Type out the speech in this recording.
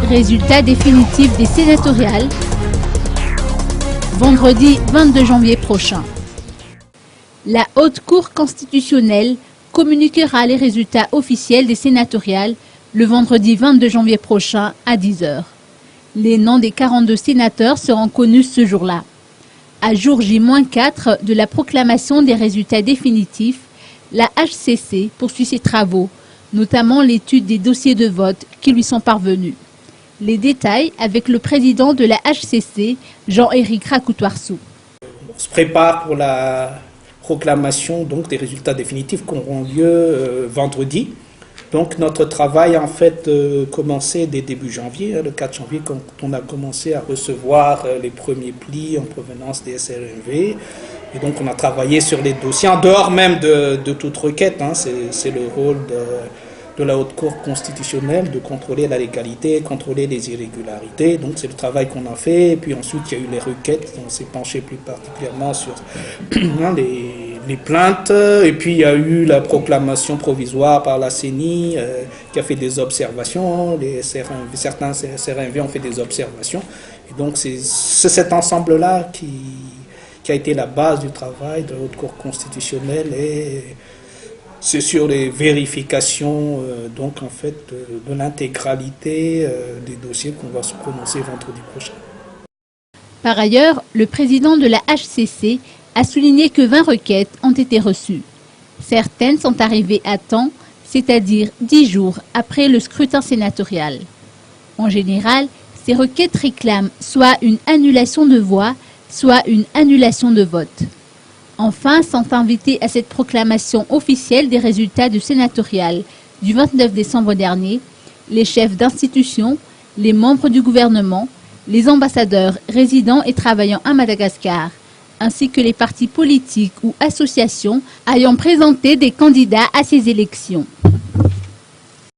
Résultat définitif des sénatoriales, vendredi 22 janvier prochain. La Haute Cour constitutionnelle communiquera les résultats officiels des sénatoriales le vendredi 22 janvier prochain à 10 h. Les noms des 42 sénateurs seront connus ce jour-là. À jour J-4 de la proclamation des résultats définitifs, la HCC poursuit ses travaux, notamment l'étude des dossiers de vote qui lui sont parvenus. Les détails avec le président de la HCC, Jean-Éric Rakoutoirsou. On se prépare pour la proclamation des résultats définitifs qui auront lieu vendredi. Donc notre travail a en fait commencé dès début janvier, le 4 janvier, quand on a commencé à recevoir les premiers plis en provenance des SRNV. Et donc on a travaillé sur les dossiers, en dehors même de toute requête. C'est le rôle de la Haute Cour constitutionnelle de contrôler la légalité, contrôler les irrégularités. Donc c'est le travail qu'on a fait. Et puis ensuite il y a eu les requêtes. On s'est penché plus particulièrement sur les plaintes. Et puis il y a eu la proclamation provisoire par la CENI qui a fait des observations. Certains SRNV ont fait des observations. Et donc c'est cet ensemble-là qui a été la base du travail de la Haute Cour constitutionnelle. Et c'est sur les vérifications de l'intégralité des dossiers qu'on va se prononcer vendredi prochain. Par ailleurs, le président de la HCC a souligné que 20 requêtes ont été reçues. Certaines sont arrivées à temps, c'est-à-dire 10 jours après le scrutin sénatorial. En général, ces requêtes réclament soit une annulation de voix, soit une annulation de vote. Enfin, sont invités à cette proclamation officielle des résultats du sénatorial du 29 décembre dernier les chefs d'institution, les membres du gouvernement, les ambassadeurs résidant et travaillant à Madagascar, ainsi que les partis politiques ou associations ayant présenté des candidats à ces élections.